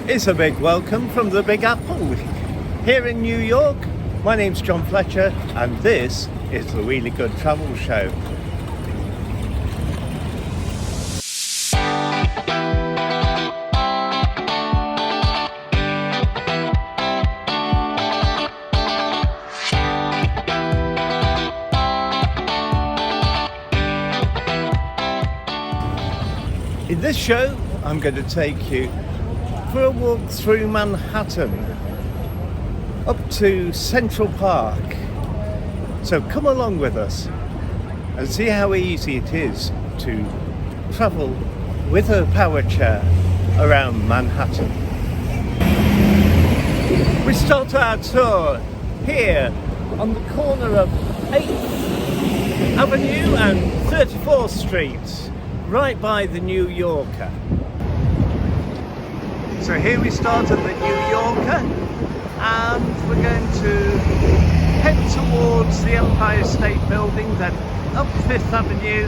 It's a big welcome from the Big Apple here in New York. My name's John Fletcher and this is the Wheelie Good Travel Show. In this show, I'm going to take you for a walk through Manhattan up to Central Park. So come along with us and see how easy it is to travel with a power chair around Manhattan. We start our tour here on the corner of 8th Avenue and 34th Street, right by the New Yorker. So here we start at the New Yorker and we're going to head towards the Empire State Building, then up 5th Avenue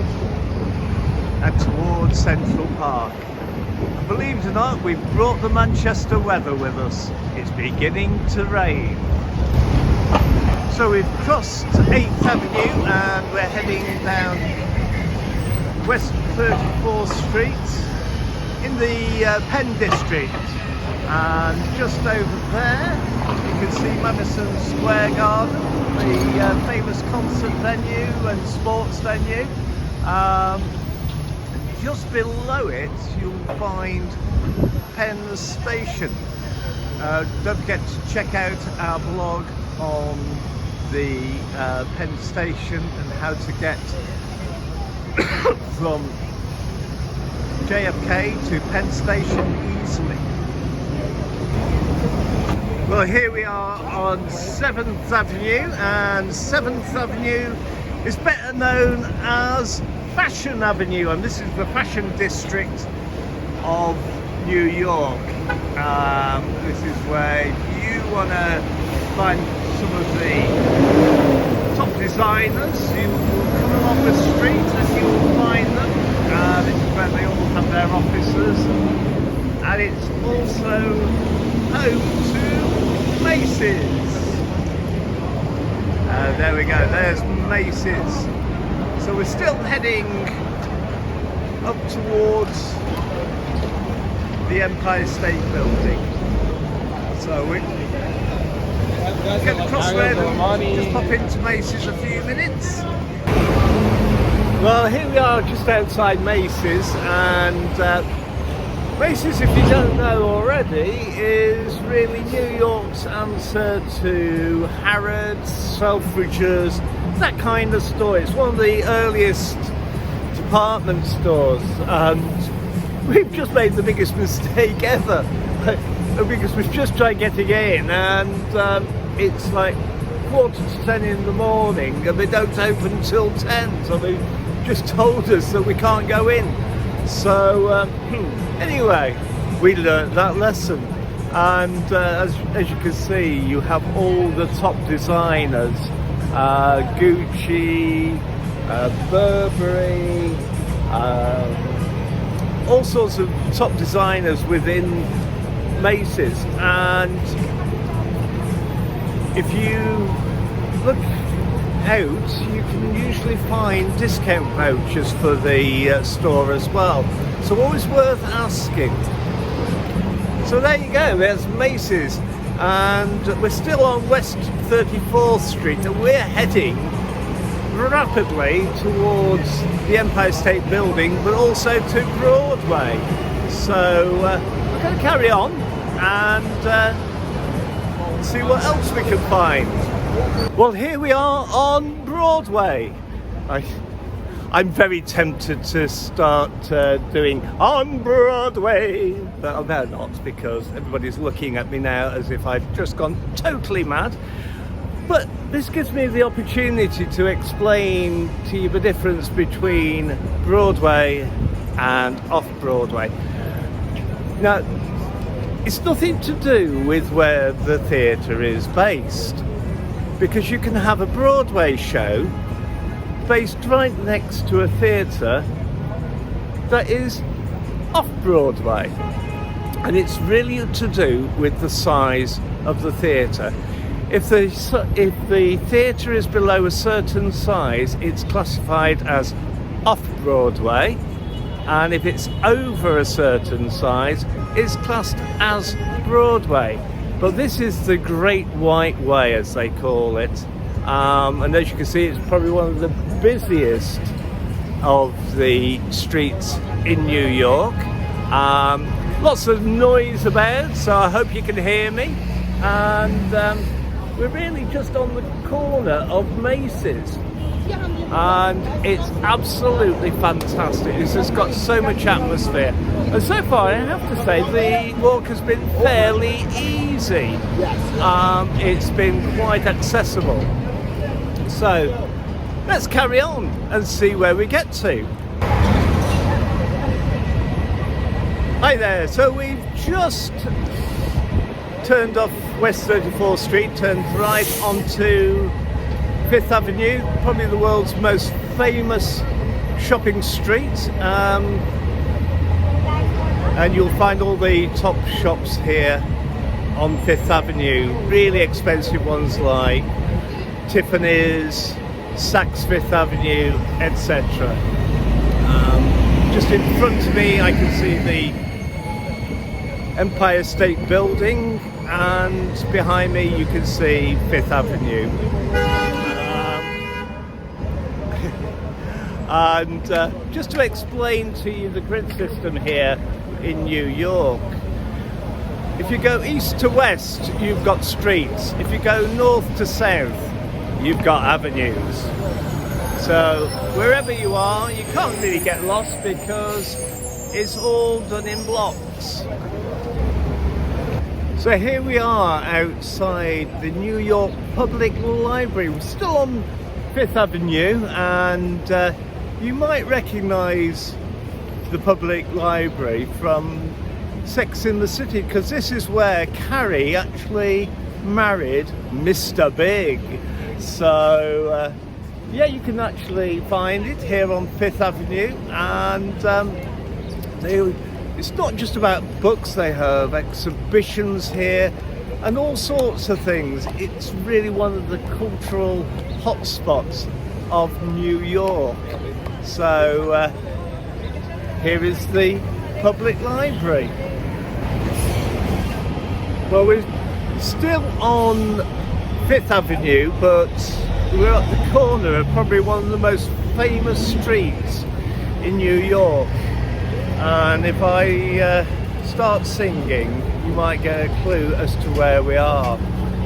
and towards Central Park. And believe it or not, we've brought the Manchester weather with us. It's beginning to rain. So we've crossed 8th Avenue and we're heading down West 34th Street in the Penn District, and just over there you can see Madison Square Garden, the famous concert venue and sports venue. Just below it you'll find Penn Station. Don't forget to check out our blog on the Penn Station and how to get from JFK to Penn Station easily. Well, here we are on 7th Avenue, and 7th Avenue is better known as Fashion Avenue, and this is the fashion district of New York. This is where you want to find some of the top designers. You will come along the street and you will find them. This is where they all have their offices, and it's also home to Macy's. There we go, there's Macy's. So we're still heading up towards the Empire State Building. So we get across there and just pop into Macy's a few minutes. Well, here we are just outside Macy's, and Macy's, if you don't know already, is really New York's answer to Harrods, Selfridges, that kind of store. It's one of the earliest department stores, and we've just made the biggest mistake ever because we've just tried getting in, and it's like 9:45 in the morning and they don't open till 10, so they just told us that we can't go in. So anyway, we learned that lesson, and as you can see, you have all the top designers, Gucci, Burberry, all sorts of top designers within Macy's. And if you look out, you can usually find discount vouchers for the store as well, so always worth asking. So there you go, there's Macy's, and we're still on West 34th Street, and we're heading rapidly towards the Empire State Building, but also to Broadway. So we're going to carry on and see what else we can find. Well, here we are on Broadway. I'm very tempted to start doing on Broadway, but I better not, because everybody's looking at me now as if I've just gone totally mad. But this gives me the opportunity to explain to you the difference between Broadway and off-Broadway. Now, it's nothing to do with where the theatre is based, because you can have a Broadway show based right next to a theatre that is off-Broadway. and it's really to do with the size of the theatre. If the theatre is below a certain size, it's classified as off-Broadway, and if it's over a certain size, it's classed as Broadway. But this is the Great White Way, as they call it, and as you can see, it's probably one of the busiest of the streets in New York. Lots of noise about, so I hope you can hear me. And we're really just on the corner of Macy's, and it's absolutely fantastic. It's just got so much atmosphere, and so far I have to say the walk has been fairly easy. It's been quite accessible, so let's carry on and see where we get to. Hi there, so we've just turned off West 34th Street, turned right onto 5th Avenue, probably the world's most famous shopping street, and you'll find all the top shops here on 5th Avenue, really expensive ones like Tiffany's, Saks Fifth Avenue, etc. Just in front of me I can see the Empire State Building, and behind me you can see 5th Avenue. And just to explain to you the grid system here in New York, if you go east to west, you've got streets. If you go north to south, you've got avenues. So wherever you are, you can't really get lost because it's all done in blocks. So here we are outside the New York Public Library. We're still on 5th Avenue, and you might recognise the Public Library from Sex in the City, because this is where Carrie actually married Mr. Big. So yeah, you can actually find it here on 5th Avenue, and it's not just about books, they have exhibitions here and all sorts of things. It's really one of the cultural hotspots of New York. So here is the Public Library. Well, we're still on 5th Avenue, but we're at the corner of probably one of the most famous streets in New York. And if I start singing, you might get a clue as to where we are.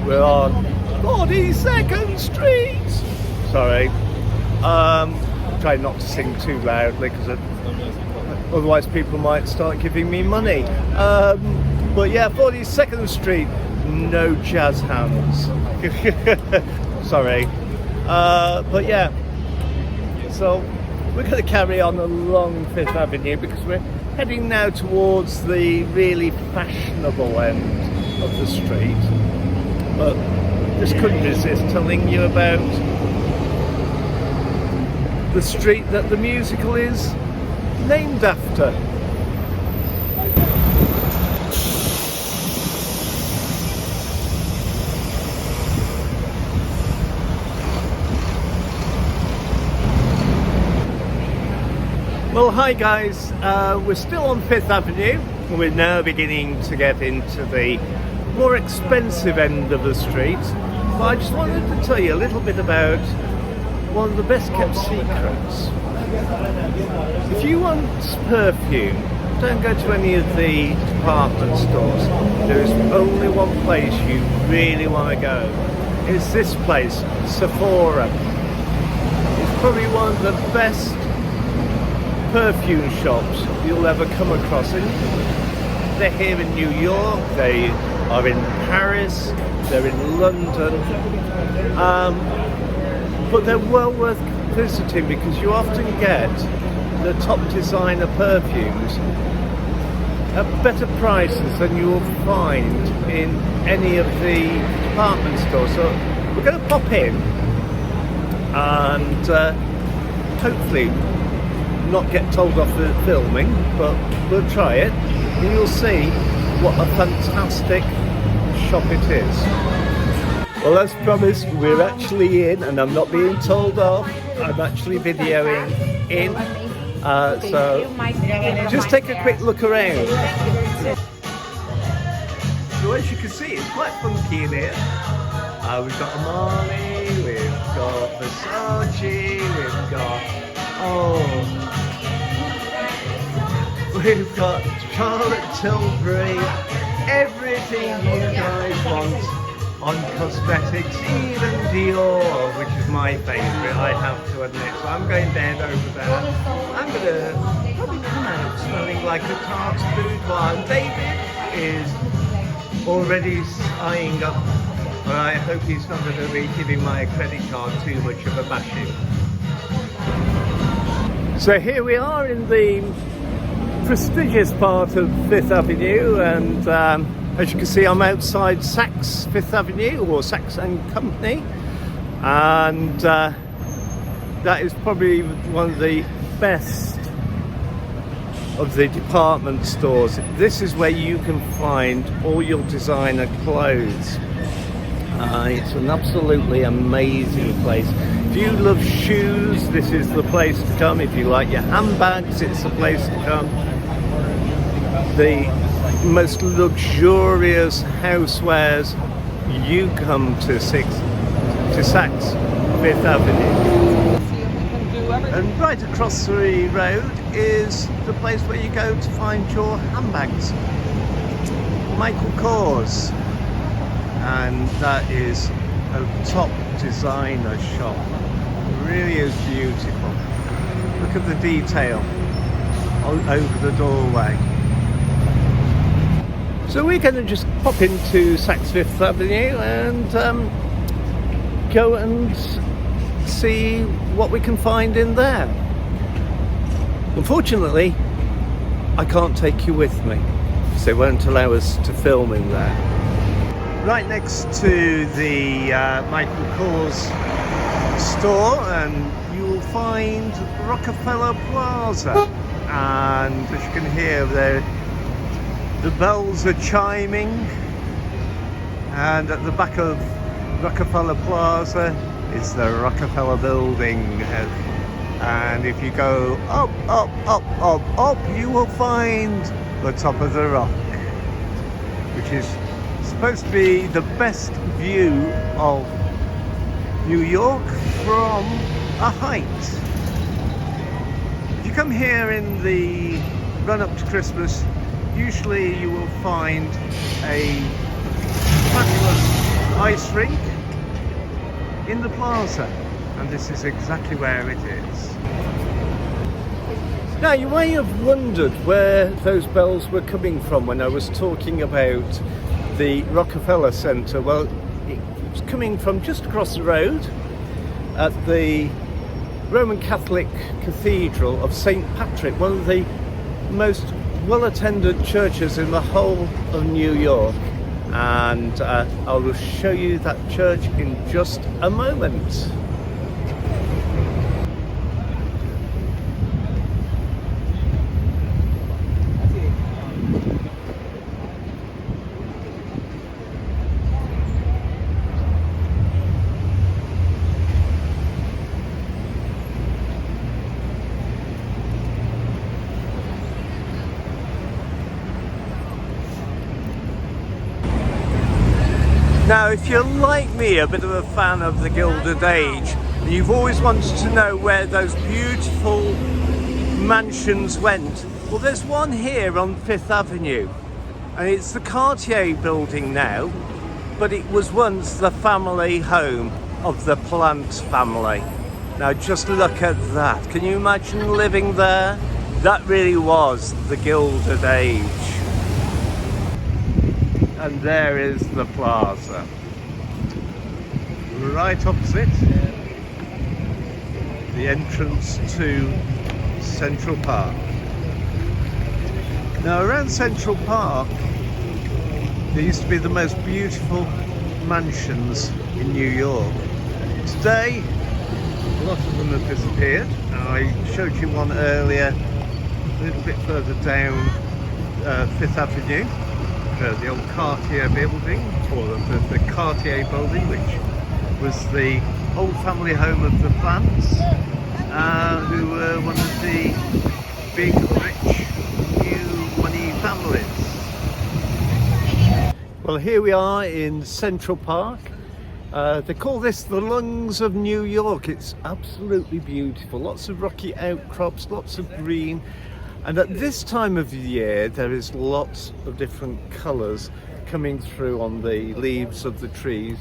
We're on 42nd Street. Sorry. Try not to sing too loudly, because otherwise people might start giving me money. But yeah, 42nd Street, no jazz hands. Sorry. But yeah, so we're going to carry on along 5th Avenue because we're heading now towards the really fashionable end of the street. But just couldn't resist telling you about the street that the musical is named after. Well, hi guys, we're still on 5th Avenue. We're now beginning to get into the more expensive end of the street. But I just wanted to tell you a little bit about one of the best kept secrets. If you want perfume, don't go to any of the department stores. There's only one place you really want to go. It's this place, Sephora. It's probably one of the best perfume shops you'll ever come across. And they're here in New York, they are in Paris, they're in London, but they're well worth visiting because you often get the top designer perfumes at better prices than you will find in any of the department stores. So we're going to pop in and hopefully not get told off the filming, but we'll try it, and you'll see what a fantastic shop it is. Well, as promised, we're actually in, and I'm not being told off. I'm actually videoing in. So just take a quick look around. So as you can see, it's quite funky in here. We've got Armani, we've got Versace, we've got Charlotte Tilbury, everything you guys want on cosmetics, even Dior, which is my favourite, I have to admit. So I'm going down over there. I'm going to probably come out smelling like a tart boudoir. And David is already eyeing up, but I hope he's not going to be giving my credit card too much of a bashing. So here we are in the prestigious part of Fifth Avenue, and as you can see, I'm outside Saks Fifth Avenue, or Saks and Company, and that is probably one of the best of the department stores. This is where you can find all your designer clothes. It's an absolutely amazing place. If you love shoes, this is the place to come. If you like your handbags, it's the place to come. The most luxurious housewares, you come to Saks Fifth Avenue. And right across the road is the place where you go to find your handbags. Michael Kors. And that is a top designer shop. It really is beautiful. Look at the detail over the doorway. So we're going to just pop into Saks Fifth Avenue and go and see what we can find in there. Unfortunately, I can't take you with me, because they won't allow us to film in there. Right next to the Michael Kors store, and you will find Rockefeller Plaza. And as you can hear there, the bells are chiming, and at the back of Rockefeller Plaza is the Rockefeller Building. And if you go up, up, up, up, up, you will find the top of the rock, which is supposed to be the best view of New York from a height. If you come here in the run-up to Christmas, usually you will find a fabulous ice rink in the plaza, and this is exactly where it is. Now, you may have wondered where those bells were coming from when I was talking about the Rockefeller Center. Well, it was coming from just across the road at the Roman Catholic Cathedral of St. Patrick, one of the most well-attended churches in the whole of New York. And I will show you that church in just a moment. Now, if you're like me, a bit of a fan of the Gilded Age, and you've always wanted to know where those beautiful mansions went, well, there's one here on Fifth Avenue, and it's the Cartier building now, but it was once the family home of the Plant family. Now, just look at that. Can you imagine living there? That really was the Gilded Age. And there is the plaza, right opposite the entrance to Central Park. Now, around Central Park there used to be the most beautiful mansions in New York. Today a lot of them have disappeared. I showed you one earlier a little bit further down Fifth Avenue. the old Cartier building, or the Cartier building, which was the old family home of the Plants, who were one of the big, rich, new money families. Well, here we are in Central Park. They call this the lungs of New York. It's absolutely beautiful. Lots of rocky outcrops, lots of green. And at this time of year, there is lots of different colours coming through on the leaves of the trees.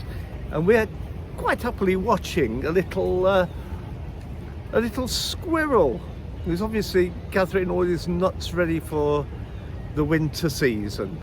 And we're quite happily watching a little squirrel who's obviously gathering all his nuts ready for the winter season.